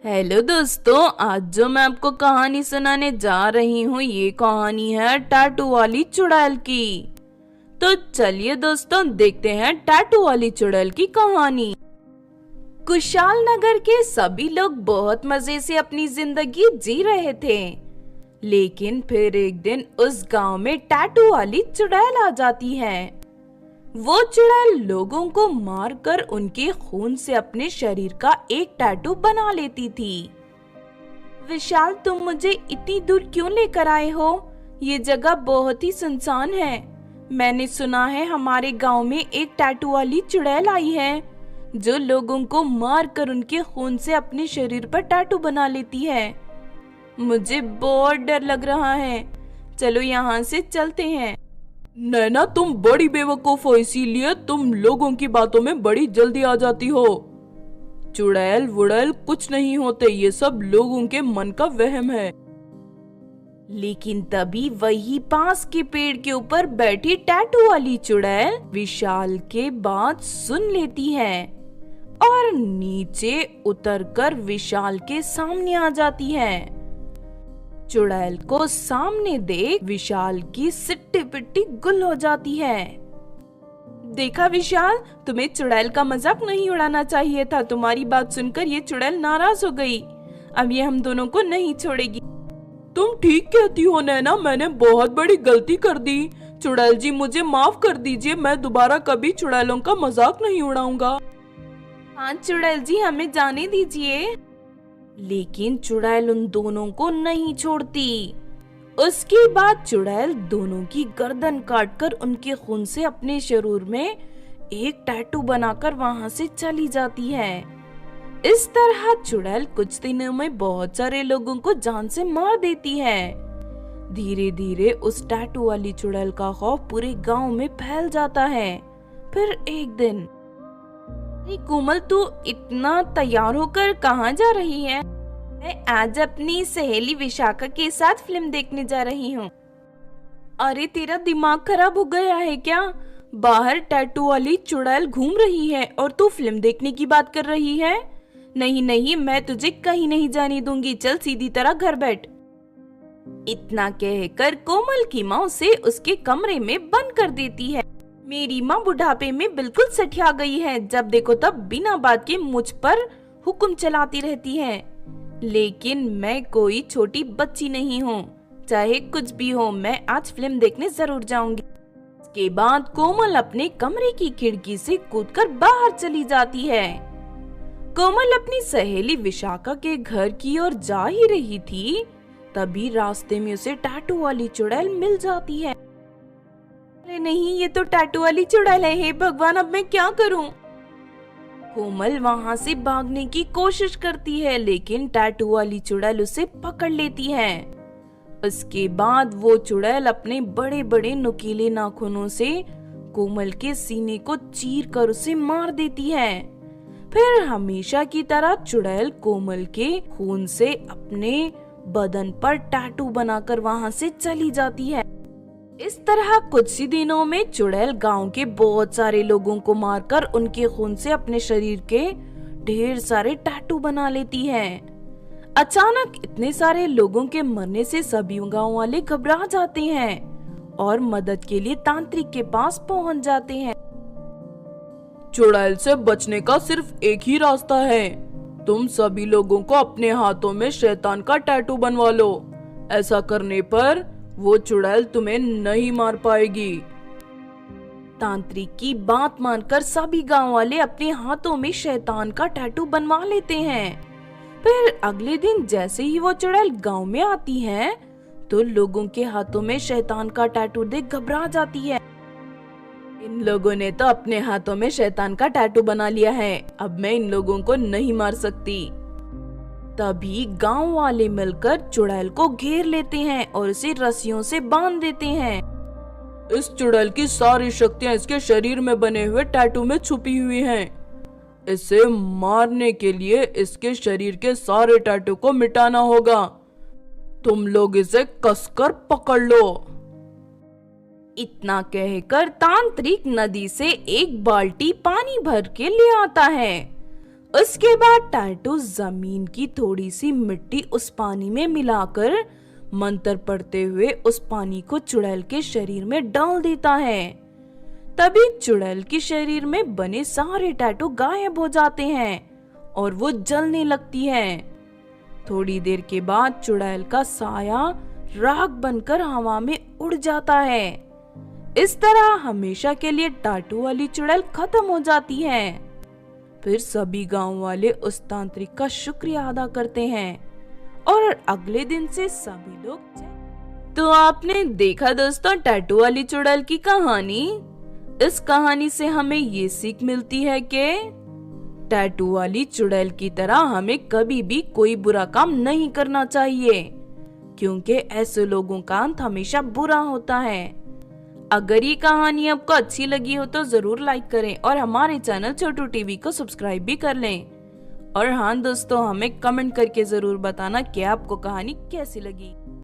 Hello दोस्तों, आज जो मैं आपको कहानी सुनाने जा रही हूँ ये कहानी है टैटू वाली चुड़ैल की। तो चलिए दोस्तों देखते हैं टैटू वाली चुड़ैल की कहानी। कुशाल नगर के सभी लोग बहुत मजे से अपनी जिंदगी जी रहे थे, लेकिन फिर एक दिन उस गांव में टैटू वाली चुड़ैल आ जाती है। वो चुड़ैल लोगों को मारकर उनके खून से अपने शरीर का एक टैटू बना लेती थी। विशाल, तुम मुझे इतनी दूर क्यों लेकर आए हो? ये जगह बहुत ही सुनसान है। मैंने सुना है हमारे गांव में एक टैटू वाली चुड़ैल आई है जो लोगों को मारकर उनके खून से अपने शरीर पर टैटू बना लेती है। मुझे बहुत डर लग रहा है। चलो यहाँ से चलते हैं। नैना, तुम बड़ी बेवकूफ हो, इसीलिए तुम लोगों की बातों में बड़ी जल्दी आ जाती हो। चुड़ैल वुड़ैल कुछ नहीं होते, ये सब लोगों के मन का वहम है। लेकिन तभी वही पास के पेड़ के ऊपर बैठी टैटू वाली चुड़ैल विशाल के बात सुन लेती है और नीचे उतरकर विशाल के सामने आ जाती है। चुड़ैल को सामने देख विशाल की सिट्टी पिट्टी गुल हो जाती है। देखा विशाल, तुम्हें चुड़ैल का मजाक नहीं उड़ाना चाहिए था। तुम्हारी बात सुनकर ये चुड़ैल नाराज हो गई। अब ये हम दोनों को नहीं छोड़ेगी। तुम ठीक कहती हो नैना, मैंने बहुत बड़ी गलती कर दी। चुड़ैल जी, मुझे माफ कर दीजिए। मैं दोबारा कभी चुड़ैलों का मजाक नहीं उड़ाऊंगा। हाँ चुड़ैल जी, हमें जाने दीजिए। लेकिन चुड़ैल उन दोनों को नहीं छोड़ती। उसके बाद चुड़ैल दोनों की गर्दन काटकर उनके खून से अपने शरीर में एक टैटू बनाकर वहां से चली जाती है। इस तरह चुड़ैल कुछ दिनों में बहुत सारे लोगों को जान से मार देती है। धीरे धीरे उस टैटू वाली चुड़ैल का खौफ पूरे गांव में फैल जाता है। फिर एक दिन, कोमल, तू इतना तैयार होकर कहाँ जा रही है? मैं आज अपनी सहेली विशाखा के साथ फिल्म देखने जा रही हूँ। अरे तेरा दिमाग खराब हो गया है क्या? बाहर टैटू वाली चुड़ैल घूम रही है और तू फिल्म देखने की बात कर रही है? नहीं नहीं, मैं तुझे कहीं नहीं जाने दूंगी। चल सीधी तरह घर बैठ। इतना कहकर कोमल की माँ उसे उसके कमरे में बंद कर देती है। मेरी माँ बुढ़ापे में बिल्कुल सठिया गई है। जब देखो तब बिना बात के मुझ पर हुक्म चलाती रहती है। लेकिन मैं कोई छोटी बच्ची नहीं हूँ। चाहे कुछ भी हो, मैं आज फिल्म देखने जरूर जाऊंगी। इसके बाद कोमल अपने कमरे की खिड़की से कूदकर बाहर चली जाती है। कोमल अपनी सहेली विशाखा के घर की ओर जा ही रही थी, तभी रास्ते में उसे टैटू वाली चुड़ैल मिल जाती है। अरे नहीं, ये तो टैटू वाली चुड़ैल है। हे भगवान, अब मैं क्या करूं? कोमल वहां से भागने की कोशिश करती है, लेकिन टैटू वाली चुड़ैल उसे पकड़ लेती है। उसके बाद वो चुड़ैल अपने बड़े बड़े नुकीले नाखूनों से कोमल के सीने को चीर कर उसे मार देती है। फिर हमेशा की तरह चुड़ैल कोमल के खून से अपने बदन पर टैटू बनाकर वहां से चली जाती है। इस तरह कुछ ही दिनों में चुड़ैल गांव के बहुत सारे लोगों को मारकर उनके खून से अपने शरीर के ढेर सारे टैटू बना लेती है। अचानक इतने सारे लोगों के मरने से सभी गांव वाले घबरा जाते हैं और मदद के लिए तांत्रिक के पास पहुंच जाते हैं। चुड़ैल से बचने का सिर्फ एक ही रास्ता है। तुम सभी लोगों को अपने हाथों में शैतान का टैटू बनवा लो। ऐसा करने पर वो चुड़ैल तुम्हें नहीं मार पाएगी। तांत्रिक की बात मानकर सभी गांव वाले अपने हाथों में शैतान का टैटू बनवा लेते हैं। फिर अगले दिन जैसे ही वो चुड़ैल गांव में आती है, तो लोगों के हाथों में शैतान का टैटू देख घबरा जाती है। इन लोगों ने तो अपने हाथों में शैतान का टैटू बना लिया है। अब मैं इन लोगों को नहीं मार सकती। तभी गांव वाले मिलकर चुड़ैल को घेर लेते हैं और उसे रस्सियों से बांध देते हैं। इस चुड़ैल की सारी शक्तियां इसके शरीर में बने हुए टैटू में छुपी हुई हैं। इसे मारने के लिए इसके शरीर के सारे टैटू को मिटाना होगा। तुम लोग इसे कसकर पकड़ लो। इतना कहकर तांत्रिक नदी से एक बाल्टी पानी भर के ले आता है उसके बाद टैटू जमीन की थोड़ी सी मिट्टी उस पानी में मिलाकर मंत्र पढ़ते हुए उस पानी को चुड़ैल के शरीर में डाल देता है। तभी चुड़ैल के शरीर में बने सारे टैटू गायब हो जाते हैं और वो जलने लगती है। थोड़ी देर के बाद चुड़ैल का साया राख बनकर हवा में उड़ जाता है। इस तरह हमेशा के लिए टैटू वाली चुड़ैल खत्म हो जाती है। फिर सभी गांव वाले उस तांत्रिक का शुक्रिया अदा करते हैं और अगले दिन से सभी लोग। तो आपने देखा दोस्तों टैटू वाली चुड़ैल की कहानी। इस कहानी से हमें ये सीख मिलती है कि टैटू वाली चुड़ैल की तरह हमें कभी भी कोई बुरा काम नहीं करना चाहिए, क्योंकि ऐसे लोगों का अंत हमेशा बुरा होता है। अगर ये कहानी आपको अच्छी लगी हो तो जरूर लाइक करें और हमारे चैनल छोटू टीवी को सब्सक्राइब भी कर लें। और हाँ दोस्तों, हमें कमेंट करके जरूर बताना कि आपको कहानी कैसी लगी।